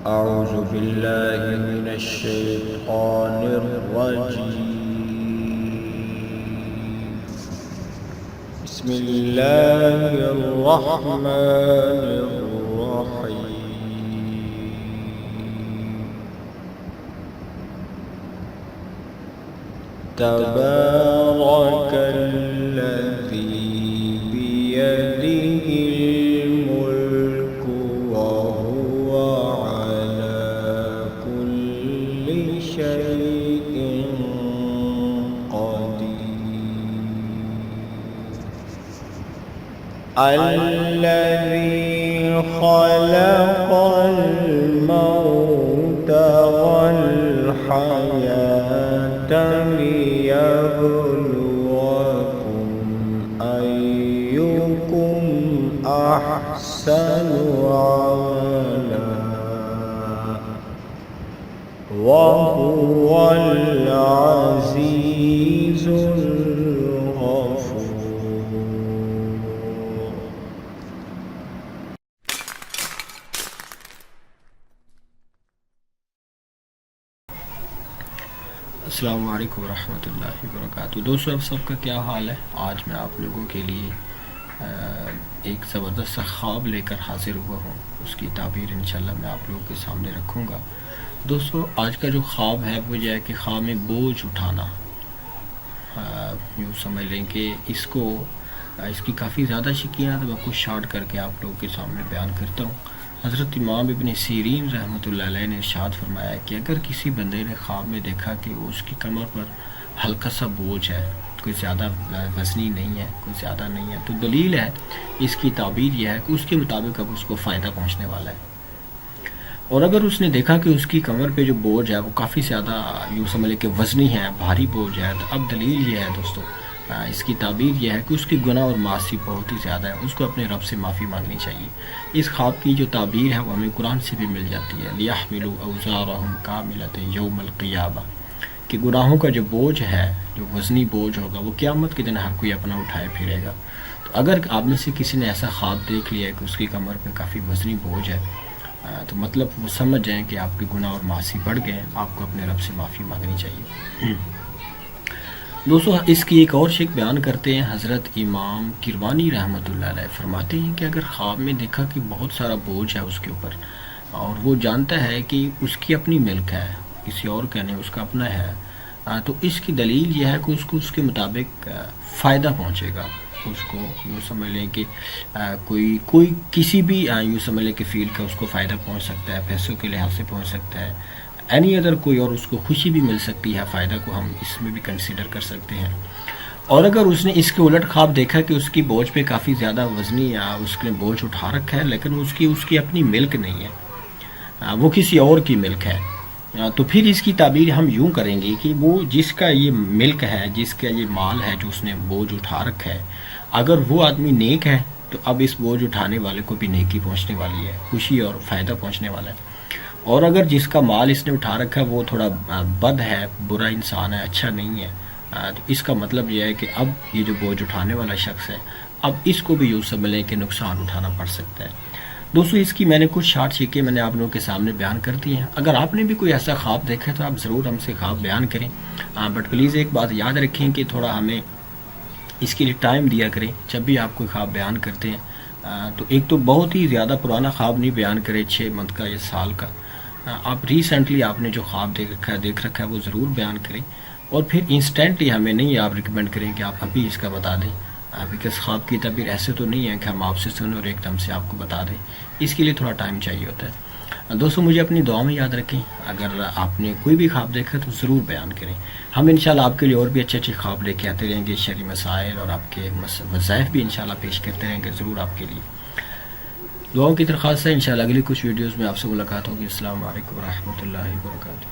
أعوذ بالله من الشيطان الرجيم. بسم الله الرحمن الرحيم. تبارك الذي بيده الملك وهو على كل شيء قدير. الذي خلق الموت والحياة ليبلوكم أيكم أحسن عملا وهو العزيز الغفور. السلام علیکم ورحمۃ اللہ وبرکاتہ. دوستو اب سب کا کیا حال ہے؟ آج میں آپ لوگوں کے لیے ایک زبردست سا خواب لے کر حاضر ہوا ہوں. اس کی تعبیر انشاءاللہ میں آپ لوگوں کے سامنے رکھوں گا. دوستو آج کا جو خواب ہے وہ یہ ہے کہ خواب میں بوجھ اٹھانا. یوں سمجھ لیں کہ اس کی کافی زیادہ شکیاں ہیں، تو میں کچھ شارٹ کر کے آپ لوگوں کے سامنے بیان کرتا ہوں. حضرت امام ابن سیرین رحمۃ اللہ علیہ نے ارشاد فرمایا کہ اگر کسی بندے نے خواب میں دیکھا کہ اس کی کمر پر ہلکا سا بوجھ ہے، کوئی زیادہ وزنی نہیں ہے، کوئی زیادہ نہیں ہے، تو دلیل ہے اس کی تعبیر یہ ہے کہ اس کے مطابق اب اس کو فائدہ پہنچنے والا ہے. اور اگر اس نے دیکھا کہ اس کی کمر پہ جو بوجھ ہے وہ کافی زیادہ یوں سمجھ لے کہ وزنی ہے، بھاری بوجھ ہے، تو اب دلیل یہ ہے دوستو، اس کی تعبیر یہ ہے کہ اس کی گناہ اور معاصی بہت ہی زیادہ ہے، اس کو اپنے رب سے معافی مانگنی چاہیے. اس خواب کی جو تعبیر ہے وہ ہمیں قرآن سے بھی مل جاتی ہے. لِيَحْمِلُوا أَوْزَارَهُمْ كَامِلَةً يَوْمَ الْقِيَامَةِ، کہ گناہوں کا جو بوجھ ہے، جو وزنی بوجھ ہوگا، وہ قیامت کے دن ہر کوئی اپنا اٹھائے پھرے گا. تو اگر آپ میں سے کسی نے ایسا خواب دیکھ لیا ہے کہ اس کی کمر پہ کافی وزنی بوجھ ہے، تو مطلب وہ سمجھ جائیں کہ آپ کے گناہ اور معاصی بڑھ گئے ہیں، آپ کو اپنے رب سے معافی مانگنی چاہیے. دوستو اس کی ایک اور شک بیان کرتے ہیں. حضرت امام کروانی رحمۃ اللہ علیہ فرماتے ہیں کہ اگر خواب میں دیکھا کہ بہت سارا بوجھ ہے اس کے اوپر، اور وہ جانتا ہے کہ اس کی اپنی ملک ہے، کسی اور کا نہیں، اس کا اپنا ہے، تو اس کی دلیل یہ ہے کہ اس کو اس کے مطابق فائدہ پہنچے گا. اس کو یوں سمجھ لیں کہ کوئی کسی بھی یوں سمجھ لیں کہ فیلڈ کا اس کو فائدہ پہنچ سکتا ہے، پیسوں کے لحاظ سے پہنچ سکتا ہے، اینی ادر کوئی اور اس کو خوشی بھی مل سکتی ہے، فائدہ کو ہم اس میں بھی کنسیڈر کر سکتے ہیں. اور اگر اس نے اس کے الٹ خواب دیکھا کہ اس کی بوجھ پہ کافی زیادہ وزنی یا اس نے بوجھ اٹھا رکھا ہے لیکن اس کی اپنی ملک نہیں ہے، وہ کسی اور کی ملک ہے، تو پھر اس کی تعبیر ہم یوں کریں گے کہ وہ جس کا یہ ملک ہے، جس کا یہ مال ہے، جو اس نے بوجھ اٹھا رکھا ہے، اگر وہ آدمی نیک ہے تو اب اس بوجھ اٹھانے والے کو بھی نیکی پہنچنے والی ہے، خوشی اور فائدہ پہنچنے والا ہے. اور اگر جس کا مال اس نے اٹھا رکھا ہے وہ تھوڑا بد ہے، برا انسان ہے، اچھا نہیں ہے، تو اس کا مطلب یہ ہے کہ اب یہ جو بوجھ اٹھانے والا شخص ہے، اب اس کو بھی یوں سمجھ لیں کہ نقصان اٹھانا پڑ سکتا ہے. دوستو اس کی میں نے کچھ شارٹ شکے میں نے آپ لوگوں کے سامنے بیان کر دی ہیں. اگر آپ نے بھی کوئی ایسا خواب دیکھا ہے تو آپ ضرور ہم سے خواب بیان کریں، بٹ پلیز ایک بات یاد رکھیں کہ تھوڑا ہمیں اس کے لیے ٹائم دیا کریں. جب بھی آپ کوئی خواب بیان کرتے ہیں تو ایک تو بہت ہی زیادہ پرانا خواب نہیں بیان کریں، 6 منتھ کا یا سال کا. آپ ریسنٹلی آپ نے جو خواب دیکھ رکھا ہے وہ ضرور بیان کریں، اور پھر انسٹنٹلی ہمیں نہیں آپ ریکمینڈ کریں کہ آپ ابھی اس کا بتا دیں، بیکاز خواب کی تعبیر ایسے تو نہیں ہے کہ ہم آپ سے سنیں اور ایک دم سے آپ کو بتا دیں. اس کے لیے تھوڑا ٹائم چاہیے ہوتا ہے. دوستو مجھے اپنی دعا میں یاد رکھیں. اگر آپ نے کوئی بھی خواب دیکھا تو ضرور بیان کریں. ہم انشاءاللہ آپ کے لیے اور بھی اچھے اچھے خواب لے کے آتے رہیں گے، شرعی مسائل اور آپ کے وظائف بھی انشاءاللہ پیش کرتے رہیں گے ضرور آپ کے لیے. دعاؤں کی درخواست ہے. انشاءاللہ اگلی کچھ ویڈیوز میں آپ سے ملاقات ہوگی. السلام علیکم ورحمۃ اللہ وبرکاتہ.